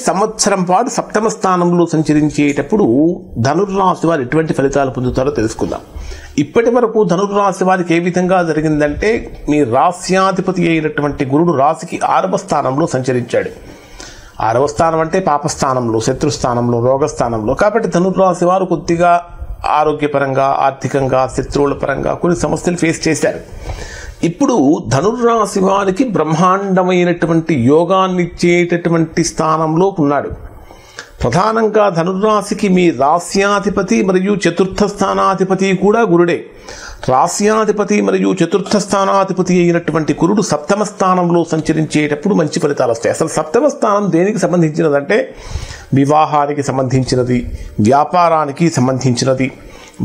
సంవత్సరం పాటు సప్తమ స్థానంలో సంచరించేటప్పుడు ధనుర్రాశి వారు ఎటువంటి ఫలితాలు పొందుతారో తెలుసుకుందాం. ఇప్పటి వరకు ధనుర్రాశి వారికి ఏ విధంగా జరిగిందంటే, మీ రాశ్యాధిపతి అయినటువంటి గురుడు రాశికి 6వ స్థానంలో సంచరించాడు. 6వ స్థానం అంటే పాపస్థానంలో, శత్రుస్థానంలో, రోగస్థానంలో. కాబట్టి ధనుర్రాశి వారు కొద్దిగా ఆరోగ్యపరంగా, ఆర్థికంగా, శత్రువుల పరంగా కొన్ని సమస్యలు ఫేస్ చేశారు. ఇప్పుడు ధనుర్రాశి వారికి బ్రహ్మాండమైనటువంటి యోగాన్ని ఇచ్చేటటువంటి స్థానంలో ఉన్నాడు. ప్రధానంగా ధనుర్రాశికి మీ రాశ్యాధిపతి మరియు చతుర్థ స్థానాధిపతి కూడా గురుడే. రాశ్యాధిపతి మరియు చతుర్థ స్థానాధిపతి అయినటువంటి గురుడు సప్తమ స్థానంలో సంచరించేటప్పుడు మంచి ఫలితాలు వస్తాయి. అసలు సప్తమ స్థానం దేనికి సంబంధించినదంటే, వివాహానికి సంబంధించినది, వ్యాపారానికి సంబంధించినది,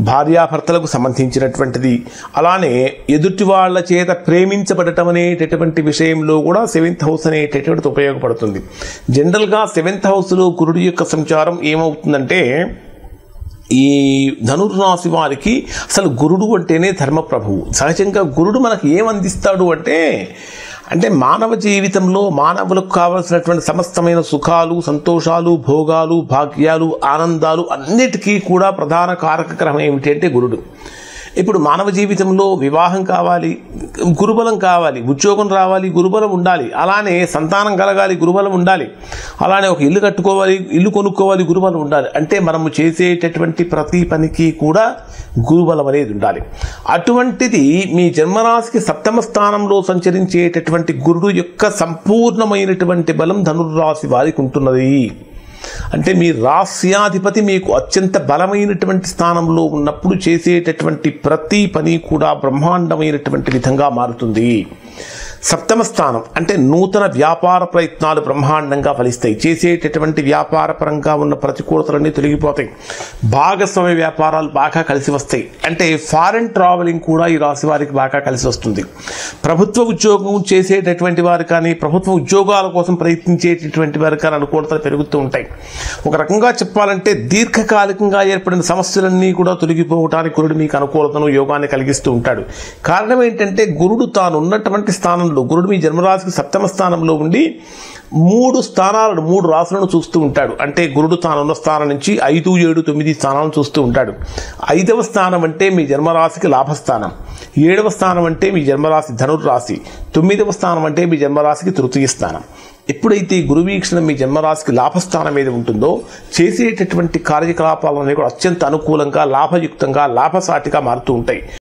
భార్యాభర్తలకు సంబంధించినటువంటిది. అలానే ఎదుటి వాళ్ళ చేత ప్రేమించబడటం అనేటటువంటి విషయంలో కూడా 7th హౌస్ అనేటటువంటిది ఉపయోగపడుతుంది. జనరల్గా 7th హౌస్లో గురుడు యొక్క సంచారం ఏమవుతుందంటే, ఈ ధనుర్రాశి వారికి అసలు గురుడు అంటేనే ధర్మప్రభువు. సహజంగా గురుడు మనకు ఏమందిస్తాడు అంటే మానవ జీవితంలో మానవులకు కావలసినటువంటి సమస్తమైన సుఖాలు, సంతోషాలు, భోగాలు, భాగ్యాలు, ఆనందాలు అన్నిటికీ కూడా ప్రధాన కారకగ్రహం ఏమిటి అంటే గురుడు. ఇప్పుడు మానవ జీవితంలో వివాహం కావాలి, గురుబలం కావాలి, ఉద్యోగం రావాలి, గురుబలం ఉండాలి, అలానే సంతానం కలగాలి, గురుబలం ఉండాలి, అలానే ఒక ఇల్లు కట్టుకోవాలి, ఇల్లు కొనుక్కోవాలి, గురుబలం ఉండాలి. అంటే మనము చేసేటటువంటి ప్రతి పనికి కూడా గురుబలం అనేది ఉండాలి. అటువంటిది మీ జన్మరాశికి సప్తమ స్థానంలో సంచరించేటటువంటి గురుడు యొక్క సంపూర్ణమైనటువంటి బలం ధనుర్రాశి వారికి ఉంటున్నది. అంటే మీ రాశ్యాధిపతి మీకు అత్యంత బలమైనటువంటి స్థానంలో ఉన్నప్పుడు చేసేటటువంటి ప్రతి పని కూడా బ్రహ్మాండమైనటువంటి విధంగా మారుతుంది. సప్తమ స్థానం అంటే నూతన వ్యాపార ప్రయత్నాలు బ్రహ్మాండంగా ఫలిస్తాయి. చేసేటటువంటి వ్యాపార పరంగా ఉన్న ప్రతికూలతలన్నీ తొలగిపోతాయి. భాగస్వామ్య వ్యాపారాలు బాగా కలిసి వస్తాయి. అంటే ఫారెన్ ట్రావెలింగ్ కూడా ఈ రాశి వారికి బాగా కలిసి వస్తుంది. ప్రభుత్వ ఉద్యోగం చేసేటటువంటి వారు కానీ, ప్రభుత్వ ఉద్యోగాల కోసం ప్రయత్నించేటటువంటి వారు కానీ అనుకూలతలు పెరుగుతూ ఉంటాయి. ఒక రకంగా చెప్పాలంటే దీర్ఘకాలికంగా ఏర్పడిన సమస్యలన్నీ కూడా తొలగిపోవడానికి గురుడు మీకు అనుకూలతను, యోగాన్ని కలిగిస్తూ ఉంటాడు. కారణం ఏంటంటే, గురుడు తాను ఉన్నటువంటి స్థానం, గురుడు మీ జన్మరాశికి సప్తమ స్థానంలో ఉండి 3 స్థానాలను, 3 రాశులను చూస్తూ ఉంటాడు. అంటే గురుడు తానున్న స్థానం నుంచి 5, 7, 9 స్థానాలను చూస్తూ ఉంటాడు. 5వ స్థానం అంటే మీ జన్మరాశికి లాభస్థానం, 7వ స్థానం అంటే మీ జన్మరాశి ధనుర్రాశి, 9వ స్థానం అంటే మీ జన్మరాశికి తృతీయ స్థానం. ఎప్పుడైతే గురు వీక్షణం మీ జన్మరాశికి లాభస్థానం మీద ఉంటుందో, చేసేటటువంటి కార్యకలాపాలన్నీ కూడా అత్యంత అనుకూలంగా, లాభయుక్తంగా, లాభసాటిగా మారుతూ ఉంటాయి.